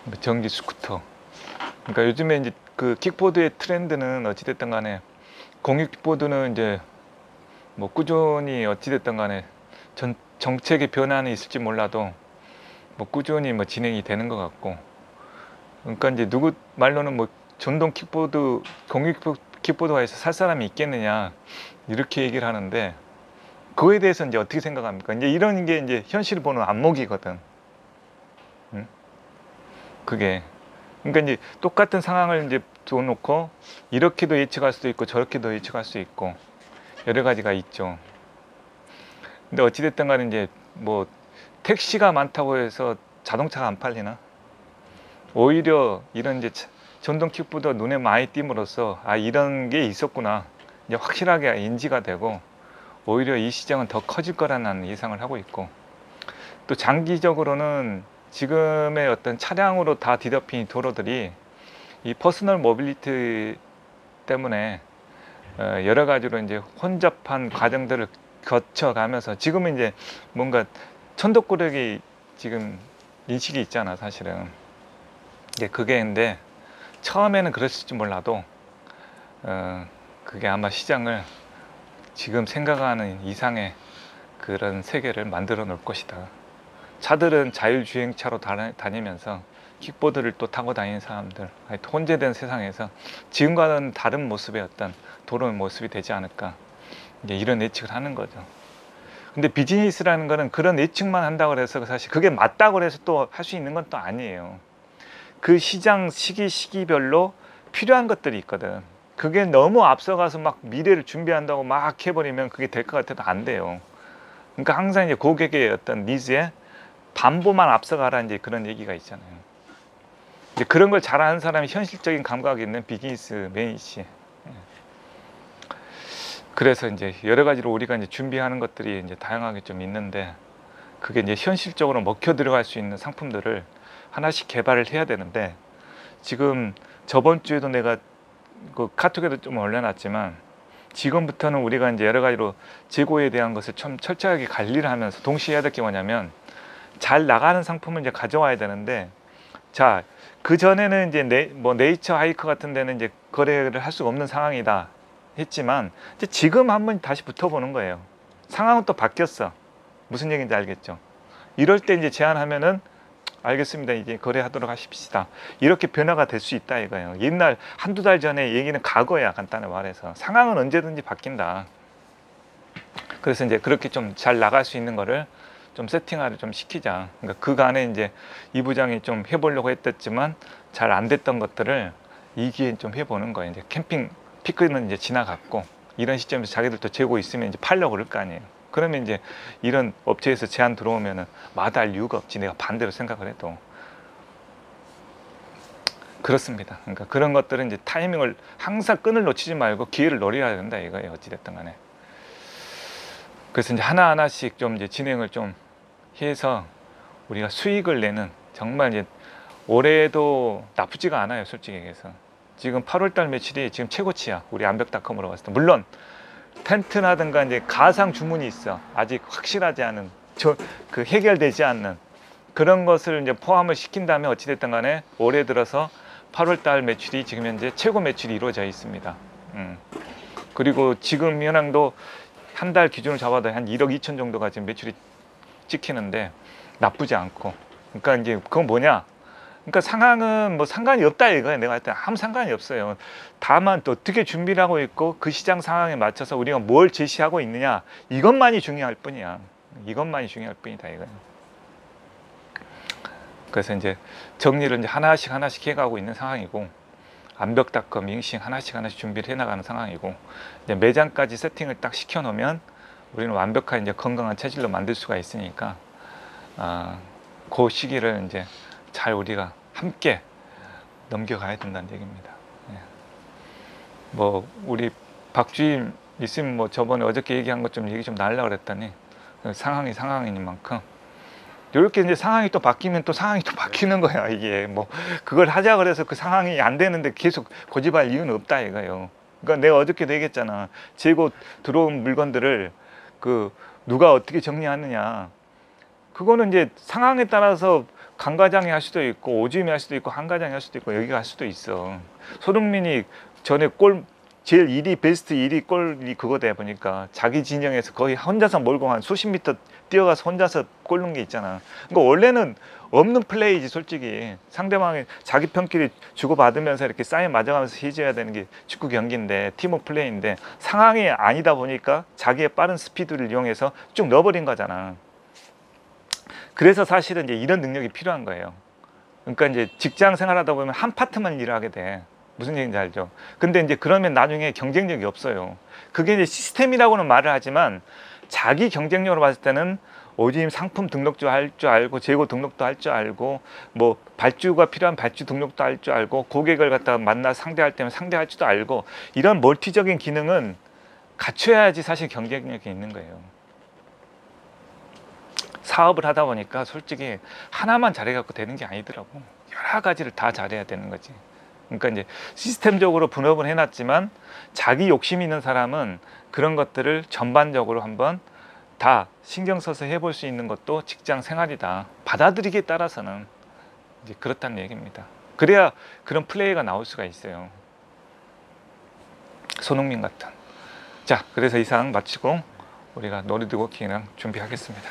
뭐 전기 스쿠터. 그러니까 요즘에 이제 그 킥보드의 트렌드는 어찌됐든 간에 공유 킥보드는 이제 뭐 꾸준히 어찌됐든 간에 정책의 변화는 있을지 몰라도 뭐 꾸준히 뭐 진행이 되는 것 같고, 그러니까 이제 누구 말로는 뭐 전동 킥보드, 공유 킥보드가 해서 살 사람이 있겠느냐 이렇게 얘기를 하는데, 그거에 대해서 이제 어떻게 생각합니까? 이제 이런 게 이제 현실을 보는 안목이거든. 응? 그게. 그러니까 이제 똑같은 상황을 이제 둬놓고 이렇게도 예측할 수도 있고 저렇게도 예측할 수 있고 여러 가지가 있죠. 근데 어찌됐든 간에 이제 뭐 택시가 많다고 해서 자동차가 안 팔리나? 오히려 이런 이제 전동 킥보드가 눈에 많이 띄므로써 아, 이런 게 있었구나 이제 확실하게 인지가 되고, 오히려 이 시장은 더 커질 거라는 예상을 하고 있고, 또 장기적으로는 지금의 어떤 차량으로 다 뒤덮인 도로들이 이 퍼스널 모빌리티 때문에 여러 가지로 이제 혼잡한 과정들을 거쳐가면서 지금은 이제 뭔가 천덕꾸러기 지금 인식이 있잖아 사실은. 이제 그게 근데 처음에는 그랬을지 몰라도 그게 아마 시장을 지금 생각하는 이상의 그런 세계를 만들어 놓을 것이다. 차들은 자율주행차로 다니면서 킥보드를 또 타고 다니는 사람들, 혼재된 세상에서 지금과는 다른 모습의 어떤 도로의 모습이 되지 않을까, 이제 이런 예측을 하는 거죠. 근데 비즈니스라는 거는 그런 예측만 한다고 해서 사실 그게 맞다고 해서 또 할 수 있는 건 또 아니에요. 그 시장 시기별로 필요한 것들이 있거든. 그게 너무 앞서가서 막 미래를 준비한다고 막 해버리면 그게 될 것 같아도 안 돼요. 그러니까 항상 이제 고객의 어떤 니즈에 반보만 앞서가라, 이제 그런 얘기가 있잖아요. 이제 그런 걸 잘하는 사람이 현실적인 감각이 있는 비즈니스맨이지. 그래서 이제 여러 가지로 우리가 이제 준비하는 것들이 이제 다양하게 좀 있는데, 그게 이제 현실적으로 먹혀 들어갈 수 있는 상품들을 하나씩 개발을 해야 되는데, 지금 저번 주에도 내가 그 카톡에도 좀 올려놨지만, 지금부터는 우리가 이제 여러 가지로 재고에 대한 것을 좀 철저하게 관리를 하면서 동시에 해야 될 게 뭐냐면, 잘 나가는 상품을 이제 가져와야 되는데, 자, 그 전에는 이제 네이처 하이커 같은 데는 이제 거래를 할 수가 없는 상황이다 했지만, 이제 지금 한번 다시 붙어보는 거예요. 상황은 또 바뀌었어. 무슨 얘기인지 알겠죠? 이럴 때 이제 제안하면은 알겠습니다, 이제 거래하도록 하십시다, 이렇게 변화가 될 수 있다 이거예요. 옛날 한두 달 전에 얘기는 과거야. 간단히 말해서 상황은 언제든지 바뀐다. 그래서 이제 그렇게 좀 잘 나갈 수 있는 거를 좀 세팅화를 좀 시키자. 그러니까 그간에 이제 이 부장이 좀 해보려고 했었지만 잘 안 됐던 것들을 이 기회에 좀 해보는 거예요. 이제 캠핑 피크는 이제 지나갔고, 이런 시점에서 자기들도 재고 있으면 이제 팔려고 그럴 거 아니에요. 그러면 이제 이런 업체에서 제안 들어오면은 마다할 이유가 없지, 내가 반대로 생각을 해도. 그렇습니다. 그러니까 그런 것들은 이제 타이밍을 항상 끈을 놓치지 말고 기회를 노려야 된다 이거예요. 어찌됐든 간에. 그래서 이제 하나하나씩 좀 이제 진행을 좀 해서 우리가 수익을 내는, 정말 이제 올해도 나쁘지가 않아요. 솔직히 얘기해서 지금 8월달 매출이 지금 최고치야. 우리 암벽닷컴으로 봤을 때. 물론 텐트라든가 이제 가상 주문이 있어. 아직 확실하지 않은, 그 해결되지 않는 그런 것을 이제 포함을 시킨다면 어찌됐든 간에 올해 들어서 8월달 매출이 지금 현재 최고 매출이 이루어져 있습니다. 그리고 지금 현황도 한 달 기준으로 잡아도 한 1억 2천 정도가 지금 매출이 찍히는데 나쁘지 않고. 그러니까 이제 그건 뭐냐, 그러니까 상황은 뭐 상관이 없다 이거예요. 내가 할 때 아무 상관이 없어요. 다만 또 어떻게 준비를 하고 있고 그 시장 상황에 맞춰서 우리가 뭘 제시하고 있느냐, 이것만이 중요할 뿐이야. 이것만이 중요할 뿐이다 이거예요. 그래서 이제 정리를 이제 하나씩 해가고 있는 상황이고, 암벽닷컴, 잉싱 하나씩 준비를 해나가는 상황이고, 이제 매장까지 세팅을 딱 시켜놓으면 우리는 완벽한 이제 건강한 체질로 만들 수가 있으니까, 그 시기를 이제 잘 우리가 함께 넘겨가야 된다는 얘기입니다. 예. 뭐 우리 박주임 있으면 뭐 저번에 어저께 얘기한 것 좀 얘기 좀 나누려고 그랬더니, 상황이 상황이니만큼 이렇게 이제 상황이 또 바뀌면 또 상황이 또 바뀌는 거야. 이게 뭐 그걸 하자 그래서 그 상황이 안 되는데 계속 고집할 이유는 없다 이거예요. 그러니까 내가 어저께도 얘기했잖아. 재고 들어온 물건들을 그 누가 어떻게 정리하느냐, 그거는 이제 상황에 따라서 강과장이 할 수도 있고 오지임이 할 수도 있고 한과장이 할 수도 있고 여기가 할 수도 있어. 손흥민이 전에 골 제일 1위 베스트 1위 골이 그거다 보니까 자기 진영에서 거의 혼자서 몰고 한 수십 미터 뛰어가서 혼자서 골 넣은 게 있잖아. 그러니까 원래는 없는 플레이지 솔직히. 상대방이 자기 편끼리 주고받으면서 이렇게 사인 맞아가면서 해줘야 되는 게 축구 경기인데 팀워크 플레이인데 상황이 아니다 보니까 자기의 빠른 스피드를 이용해서 쭉 넣어버린 거잖아. 그래서 사실은 이제 이런 능력이 필요한 거예요. 그러니까 이제 직장 생활하다 보면 한 파트만 일을 하게 돼. 무슨 얘기인지 알죠? 근데 이제 그러면 나중에 경쟁력이 없어요. 그게 이제 시스템이라고는 말을 하지만 자기 경쟁력으로 봤을 때는 오지임 상품 등록도 할 줄 알고 재고 등록도 할 줄 알고 뭐 발주가 필요한 발주 등록도 할 줄 알고 고객을 갖다가 만나 상대할 때면 상대할 줄도 알고 이런 멀티적인 기능은 갖춰야지 사실 경쟁력이 있는 거예요. 사업을 하다 보니까 솔직히 하나만 잘해갖고 되는 게 아니더라고. 여러 가지를 다 잘해야 되는 거지. 그러니까 이제 시스템적으로 분업은 해놨지만 자기 욕심 있는 사람은 그런 것들을 전반적으로 한번 다 신경 써서 해볼 수 있는 것도 직장 생활이다. 받아들이기에 따라서는 이제 그렇다는 얘기입니다. 그래야 그런 플레이가 나올 수가 있어요. 손흥민 같은. 자, 그래서 이상 마치고 우리가 노리드 워킹이랑 준비하겠습니다.